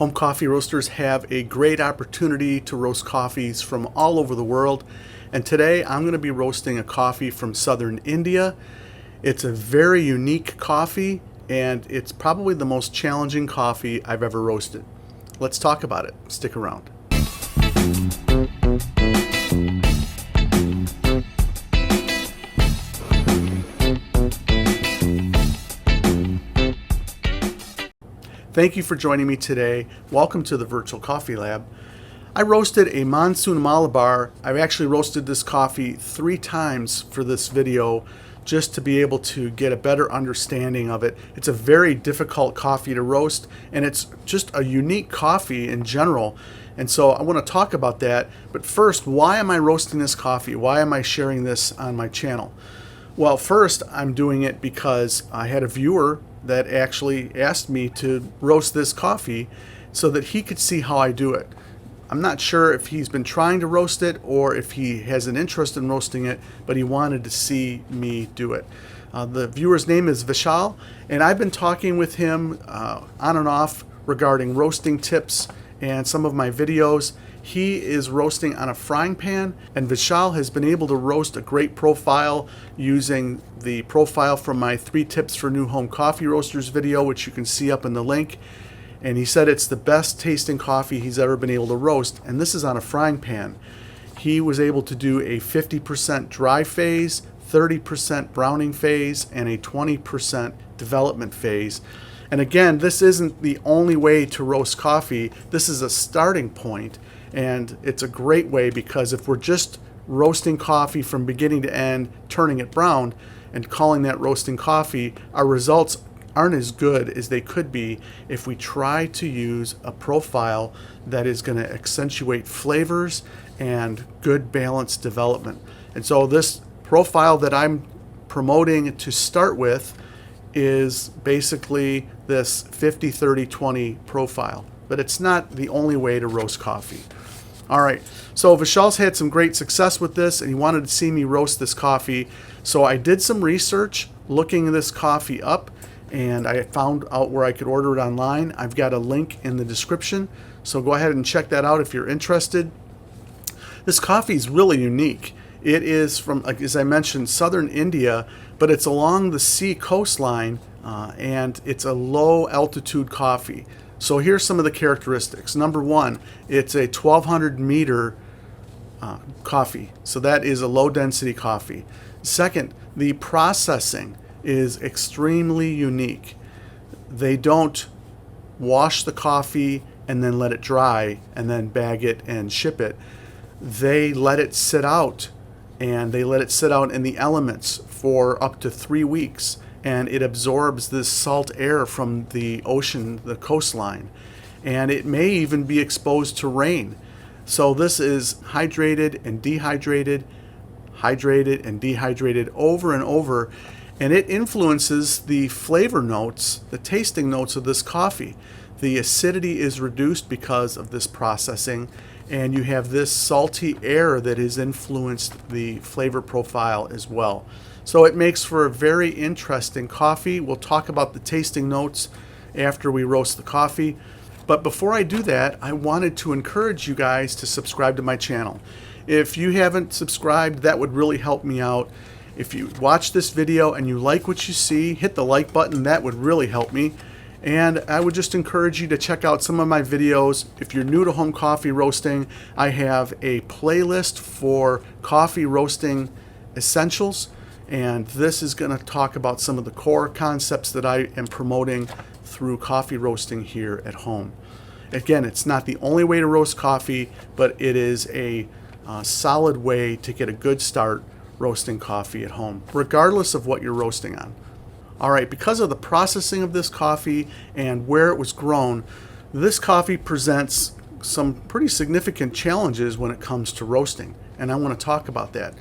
Home coffee roasters have a great opportunity to roast coffees from all over the world. And today I'm going to be roasting a coffee from southern India. It's a very unique coffee, and it's probably the most challenging coffee I've ever roasted. Let's talk about it. Stick around. Thank you for joining me today. Welcome to the Virtual Coffee Lab. I roasted a Monsooned Malabar. I've actually roasted this coffee 3 times for this video just to be able to get a better understanding of it. It's a very difficult coffee to roast, and it's just a unique coffee in general. And so I want to talk about that. But first, why am I roasting this coffee? Why am I sharing this on my channel? Well, first, I'm doing it because I had a viewer that actually asked me to roast this coffee so that he could see how I do it. I'm not sure if he's been trying to roast it or if he has an interest in roasting it, but he wanted to see me do it. The viewer's name is Vishal, and I've been talking with him on and off regarding roasting tips and some of my videos. He is roasting on a frying pan, and Vishal has been able to roast a great profile using the profile from my 3 tips for new home coffee roasters video, which you can see up in the link. And he said it's the best tasting coffee he's ever been able to roast, and this is on a frying pan. He was able to do a 50% dry phase, 30% browning phase, and a 20% development phase. And again, this isn't the only way to roast coffee. This is a starting point. And it's a great way because if we're just roasting coffee from beginning to end, turning it brown, and calling that roasting coffee, our results aren't as good as they could be if we try to use a profile that is going to accentuate flavors and good balanced development. And so this profile that I'm promoting to start with is basically this 50-30-20 profile, but it's not the only way to roast coffee. All right, so Vishal's had some great success with this, and he wanted to see me roast this coffee. So I did some research looking this coffee up, and I found out where I could order it online. I've got a link in the description, so go ahead and check that out if you're interested. This coffee is really unique. It is from, as I mentioned, southern India, but it's along the sea coastline, and it's a low altitude coffee. So here's some of the characteristics. Number 1, it's a 1200 meter coffee. So that is a low density coffee. Second, the processing is extremely unique. They don't wash the coffee and then let it dry and then bag it and ship it. They let it sit out, and they let it sit out in the elements for up to 3 weeks. And it absorbs this salt air from the ocean, the coastline, and it may even be exposed to rain. So this is hydrated and dehydrated, hydrated and dehydrated over and over, and it influences the flavor notes, the tasting notes of this coffee. The acidity is reduced because of this processing, and you have this salty air that has influenced the flavor profile as well. So it makes for a very interesting coffee. We'll talk about the tasting notes after we roast the coffee. But before I do that, I wanted to encourage you guys to subscribe to my channel. If you haven't subscribed, that would really help me out. If you watch this video and you like what you see, hit the like button. That would really help me. And I would just encourage you to check out some of my videos. If you're new to home coffee roasting, I have a playlist for coffee roasting essentials. And this is going to talk about some of the core concepts that I am promoting through coffee roasting here at home. Again, it's not the only way to roast coffee, but it is a solid way to get a good start roasting coffee at home, regardless of what you're roasting on. All right, because of the processing of this coffee and where it was grown, this coffee presents some pretty significant challenges when it comes to roasting, and I want to talk about that.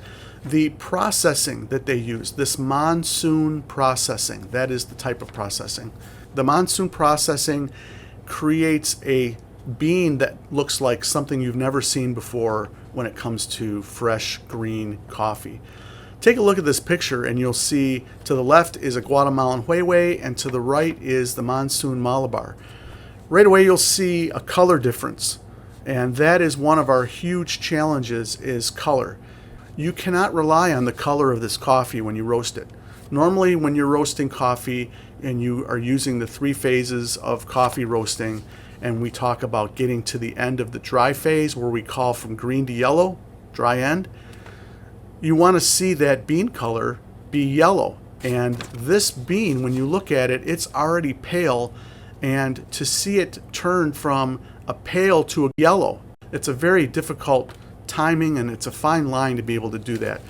The processing that they use, this monsoon processing, that is the type of processing. The monsoon processing creates a bean that looks like something you've never seen before when it comes to fresh green coffee. Take a look at this picture and you'll see to the left is a Guatemalan Huehue and to the right is the Monsooned Malabar. right away you'll see a color difference. And that is one of our huge challenges, is color. You cannot rely on the color of this coffee when you roast it. Normally when you're roasting coffee and you are using the 3 phases of coffee roasting, and we talk about getting to the end of the dry phase where we call from green to yellow, dry end, you want to see that bean color be yellow. And this bean, when you look at it, it's already pale, and to see it turn from a pale to a yellow, it's a very difficult timing, and it's a fine line to be able to do that.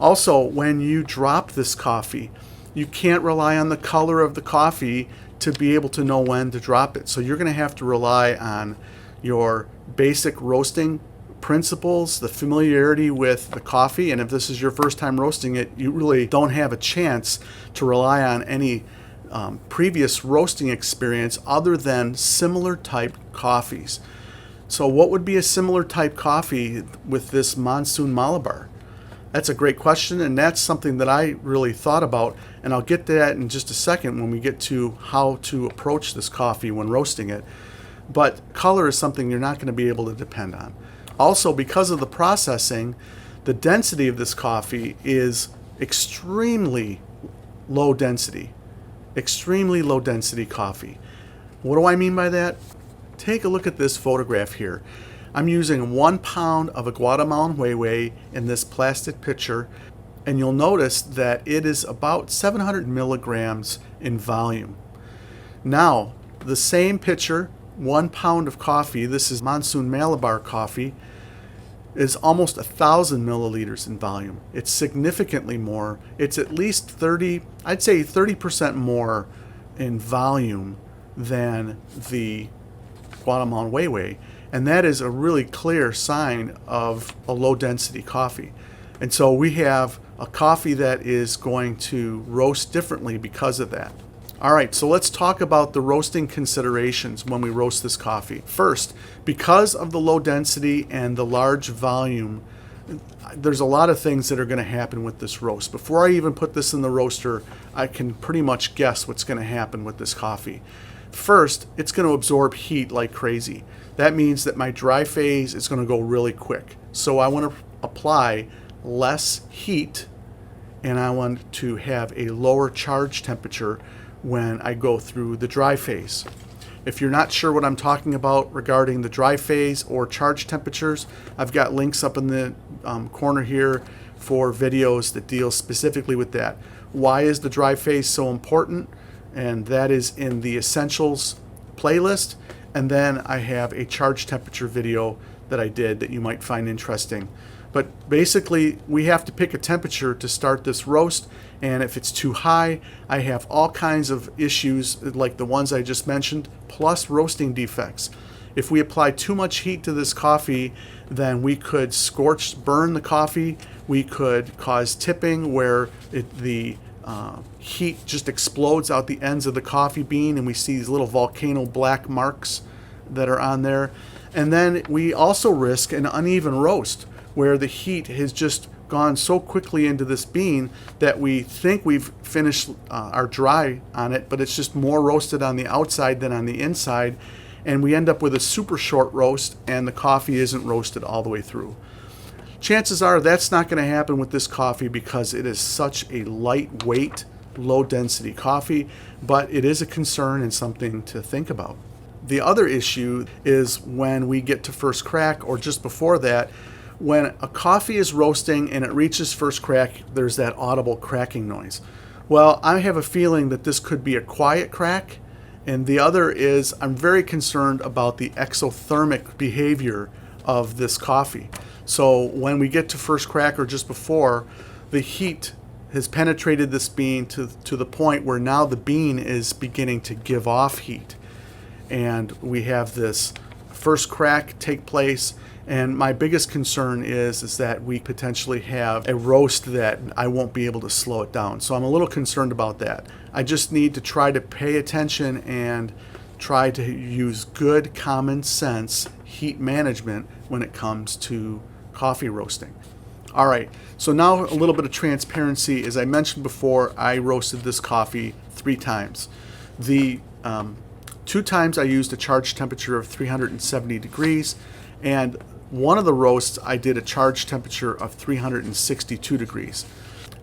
Also, when you drop this coffee, you can't rely on the color of the coffee to be able to know when to drop it. So you're going to have to rely on your basic roasting principles, the familiarity with the coffee, and if this is your first time roasting it, you really don't have a chance to rely on any previous roasting experience other than similar type coffees. So what would be a similar type coffee with this Monsooned Malabar? That's a great question, and that's something that I really thought about, and I'll get to that in just a second when we get to how to approach this coffee when roasting it. But color is something you're not going to be able to depend on. Also, because of the processing, the density of this coffee is extremely low density. Extremely low density coffee. What do I mean by that? Take a look at this photograph here. I'm using 1 pound of a Guatemalan Huehue in this plastic pitcher, and you'll notice that it is about 700 milligrams in volume. Now, the same pitcher, 1 pound of coffee, this is Monsooned Malabar Coffee, is almost 1,000 milliliters in volume. It's significantly more. It's at least 30% more in volume than the Guatemalan Huehue. And that is a really clear sign of a low density coffee. And so we have a coffee that is going to roast differently because of that. All right, so let's talk about the roasting considerations when we roast this coffee. First, because of the low density and the large volume, there's a lot of things that are going to happen with this roast. Before I even put this in the roaster, I can pretty much guess what's going to happen with this coffee. First, it's going to absorb heat like crazy. That means that my dry phase is going to go really quick. So I want to apply less heat, and I want to have a lower charge temperature when I go through the dry phase. If you're not sure what I'm talking about regarding the dry phase or charge temperatures, I've got links up in the corner here for videos that deal specifically with that. Why is the dry phase so important? And that is in the Essentials playlist. And then I have a charge temperature video that I did that you might find interesting. But basically, we have to pick a temperature to start this roast, and if it's too high, I have all kinds of issues like the ones I just mentioned, plus roasting defects. If we apply too much heat to this coffee, then we could burn the coffee. We could cause tipping where the heat just explodes out the ends of the coffee bean, and we see these little volcano black marks that are on there. And then we also risk an uneven roast, where the heat has just gone so quickly into this bean that we think we've finished our dry on it, but it's just more roasted on the outside than on the inside, and we end up with a super short roast, and the coffee isn't roasted all the way through. Chances are that's not going to happen with this coffee because it is such a lightweight, low-density coffee, but it is a concern and something to think about. The other issue is when we get to first crack, or just before that. When a coffee is roasting and it reaches first crack, there's that audible cracking noise. Well, I have a feeling that this could be a quiet crack, and the other is I'm very concerned about the exothermic behavior of this coffee. So when we get to first crack or just before, the heat has penetrated this bean to the point where now the bean is beginning to give off heat. And we have this first crack take place. And my biggest concern is that we potentially have a roast that I won't be able to slow it down. So I'm a little concerned about that. I just need to try to pay attention and try to use good common sense heat management when it comes to coffee roasting. All right, so now a little bit of transparency. As I mentioned before, I roasted this coffee 3 times. The 2 times I used a charge temperature of 370 degrees, and one of the roasts I did a charge temperature of 362 degrees.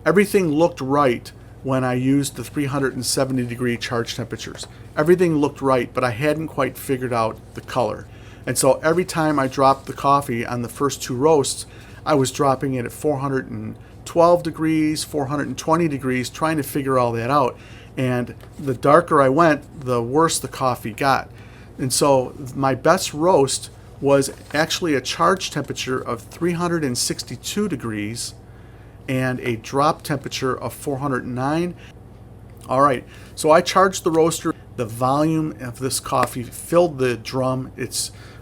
Everything looked right when I used the 370 degree charge temperatures. Everything looked right, but I hadn't quite figured out the color. And so every time I dropped the coffee on the first 2 roasts, I was dropping it at 412 degrees, 420 degrees, trying to figure all that out. And the darker I went, the worse the coffee got. And so my best roast was actually a charge temperature of 362 degrees and a drop temperature of 409. All right, so I charged the roaster. The volume of this coffee filled the drum.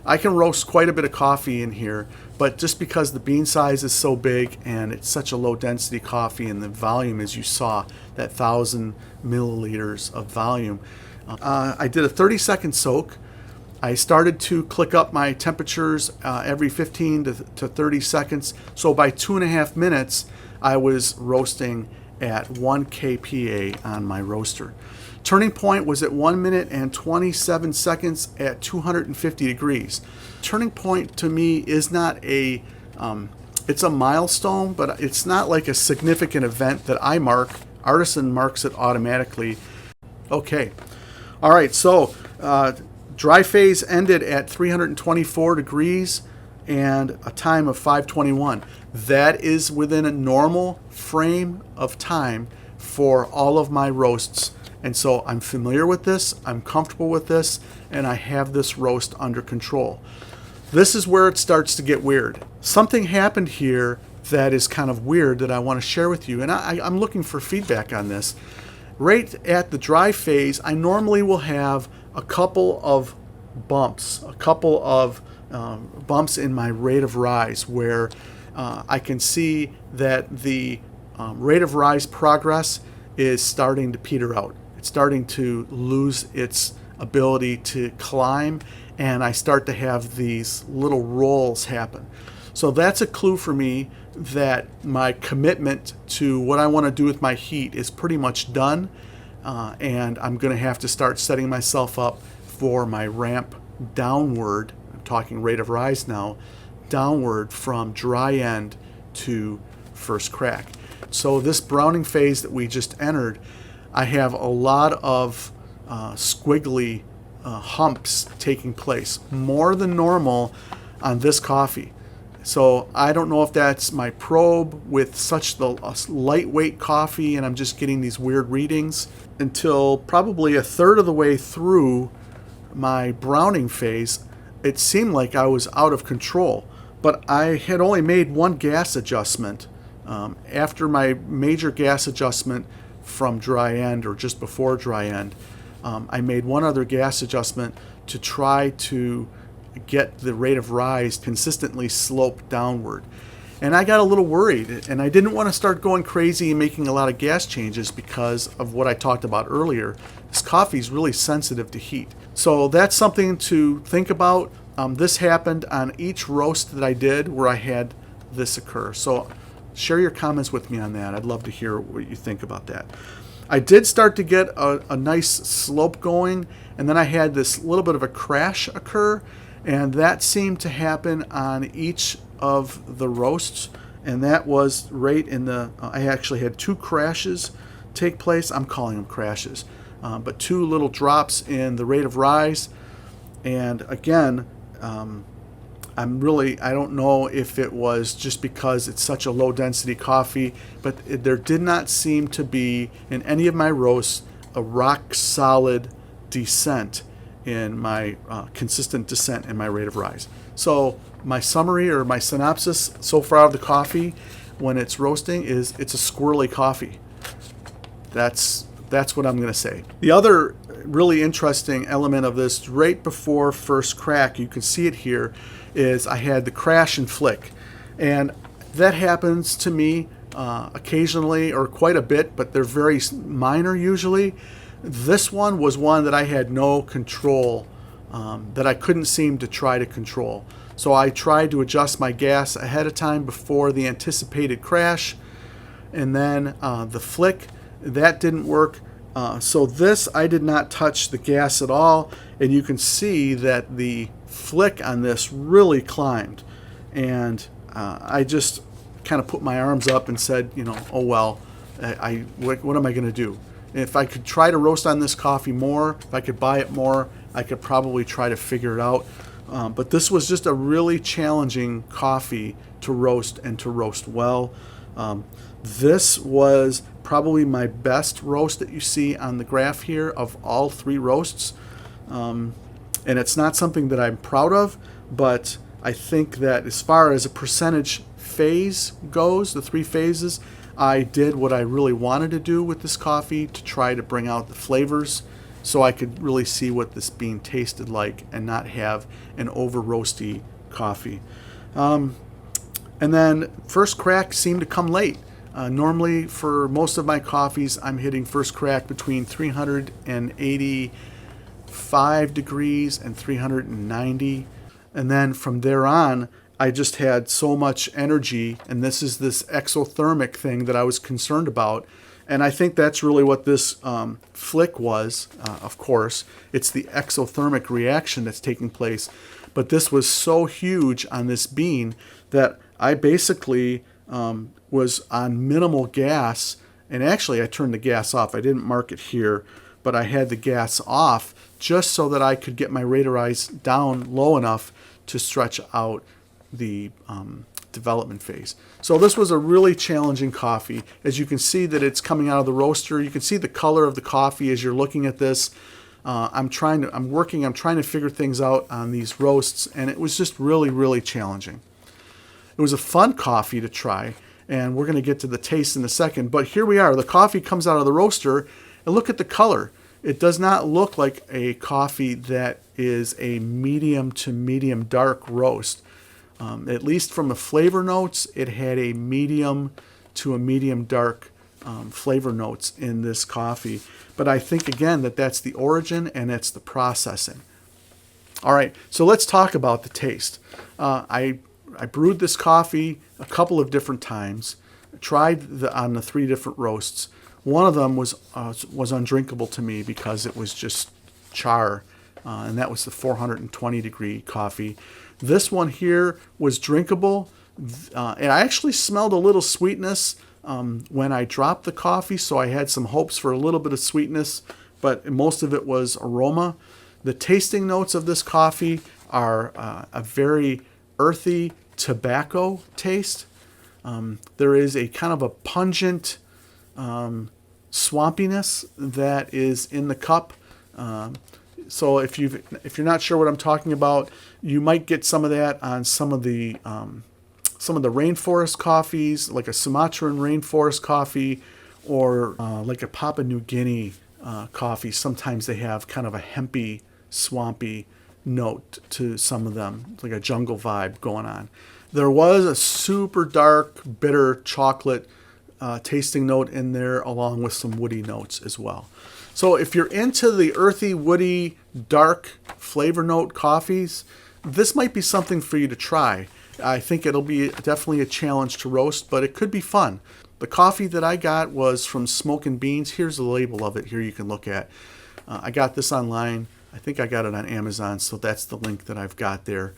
I can roast quite a bit of coffee in here, but just because the bean size is so big and it's such a low density coffee, and the volume, as you saw, that 1,000 milliliters of volume, I did a 30-second soak. I started to click up my temperatures every 15 to 30 seconds. So by 2.5 minutes, I was roasting at 1 kPa on my roaster. Turning point was at 1 minute and 27 seconds at 250 degrees. Turning point to me is not it's a milestone, but it's not like a significant event that I mark. Artisan marks it automatically. Okay, all right, so dry phase ended at 324 degrees and a time of 5:21. That is within a normal frame of time for all of my roasts. And so I'm familiar with this, I'm comfortable with this, and I have this roast under control. This is where it starts to get weird. Something happened here that is kind of weird that I want to share with you, and I'm looking for feedback on this. Right at the dry phase, I normally will have a couple of bumps in my rate of rise where I can see that the rate of rise progress is starting to peter out. It's starting to lose its ability to climb, and I start to have these little rolls happen. So that's a clue for me that my commitment to what I want to do with my heat is pretty much done, and I'm going to have to start setting myself up for my ramp downward. I'm talking rate of rise now, downward from dry end to first crack. So this browning phase that we just entered, I have a lot of squiggly humps taking place, more than normal on this coffee. So I don't know if that's my probe with such the lightweight coffee and I'm just getting these weird readings. Until probably a third of the way through my browning phase, it seemed like I was out of control. But I had only made one gas adjustment. After my major gas adjustment from dry end, or just before dry end, I made one other gas adjustment to try to get the rate of rise consistently sloped downward. And I got a little worried, and I didn't want to start going crazy and making a lot of gas changes because of what I talked about earlier. This coffee is really sensitive to heat. So that's something to think about. This happened on each roast that I did where I had this occur. So share your comments with me on that. I'd love to hear what you think about that. I did start to get a nice slope going, and then I had this little bit of a crash occur, and that seemed to happen on each of the roasts, and that was right in the I actually had 2 crashes take place. I'm calling them crashes, but 2 little drops in the rate of rise. And again, I don't know if it was just because it's such a low density coffee, but there did not seem to be in any of my roasts a rock solid descent in my consistent descent in my rate of rise. So my summary or my synopsis so far of the coffee when it's roasting is it's a squirly coffee. That's what I'm going to say. The other really interesting element of this, right before first crack, you can see it here, is I had the crash and flick. And that happens to me occasionally, or quite a bit, but they're very minor usually. This one was one that I had no control, that I couldn't seem to try to control. So I tried to adjust my gas ahead of time before the anticipated crash, and then the flick, that didn't work. So this, I did not touch the gas at all, and you can see that the flick on this really climbed. And I just kind of put my arms up and said, you know, oh well, what am I going to do? If I could try to roast on this coffee more, if I could buy it more, I could probably try to figure it out. But this was just a really challenging coffee to roast and to roast well. This was probably my best roast that you see on the graph here of all 3 roasts. And it's not something that I'm proud of, but I think that as far as a percentage phase goes, the 3 phases, I did what I really wanted to do with this coffee to try to bring out the flavors so I could really see what this bean tasted like and not have an over roasty coffee. And then first crack seemed to come late. Normally for most of my coffees, I'm hitting first crack between 385 degrees and 390. And then from there on, I just had so much energy, and this is this exothermic thing that I was concerned about. And I think that's really what this flick was, of course. It's the exothermic reaction that's taking place. But this was so huge on this bean that I basically was on minimal gas. And actually, I turned the gas off. I didn't mark it here, but I had the gas off just so that I could get my rate of rise down low enough to stretch out the development phase. So this was a really challenging coffee. As you can see that it's coming out of the roaster, you can see the color of the coffee as you're looking at this. I'm trying to figure things out on these roasts, and it was just really, really challenging. It was a fun coffee to try, and we're going to get to the taste in a second. But here we are. The coffee comes out of the roaster, and look at the color. It does not look like a coffee that is a medium to medium dark roast. At least from the flavor notes, it had a medium to a medium dark flavor notes in this coffee. But I think, again, that that's the origin and it's the processing. All right, so let's talk about the taste. I brewed this coffee a couple of different times, tried on the 3 different roasts. One of them was undrinkable to me because it was just char, and that was the 420 degree coffee. This one here was drinkable, and I actually smelled a little sweetness when I dropped the coffee, so I had some hopes for a little bit of sweetness, but most of it was aroma. The tasting notes of this coffee are a very earthy tobacco taste. There is a kind of a pungent swampiness that is in the cup. So if you're not sure what I'm talking about, you might get some of that on some of the rainforest coffees, like a Sumatran rainforest coffee, or like a Papua New Guinea coffee. Sometimes they have kind of a hempy, swampy note to some of them, like a jungle vibe going on. There was a super dark, bitter chocolate tasting note in there, along with some woody notes as well. So if you're into the earthy, woody, dark flavor note coffees, this might be something for you to try. I think it'll be definitely a challenge to roast, but it could be fun. The coffee that I got was from Smokin' Beans. Here's the label of it here you can look at. I got this online. I think I got it on Amazon, so that's the link that I've got there.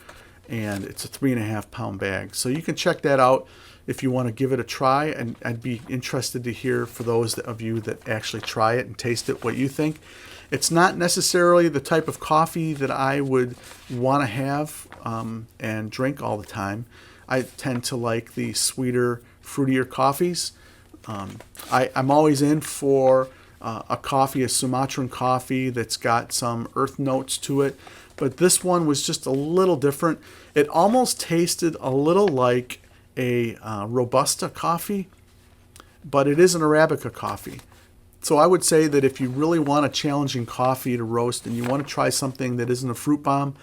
And it's a 3.5 pound bag. So you can check that out if you want to give it a try, and I'd be interested to hear for those of you that actually try it and taste it what you think. It's not necessarily the type of coffee that I would want to have and drink all the time. I tend to like the sweeter, fruitier coffees. I'm always in for a coffee, a Sumatran coffee that's got some earth notes to it, but this one was just a little different. It almost tasted a little like a Robusta coffee, but it is an Arabica coffee. So I would say that if you really want a challenging coffee to roast and you want to try something that isn't a fruit bomb,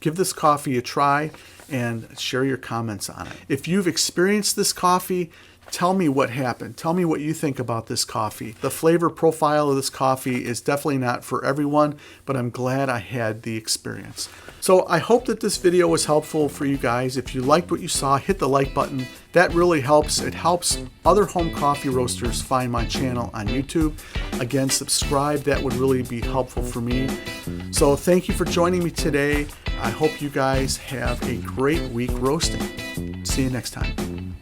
give this coffee a try and share your comments on it. If you've experienced this coffee, Tell me what happened. Tell me what you think about this coffee. The flavor profile of this coffee is definitely not for everyone, but I'm glad I had the experience. So I hope that this video was helpful for you guys. If you liked what you saw, hit the like button. That really helps. It helps other home coffee roasters find my channel on YouTube. Again, subscribe. That would really be helpful for me. So thank you for joining me today. I hope you guys have a great week roasting. See you next time.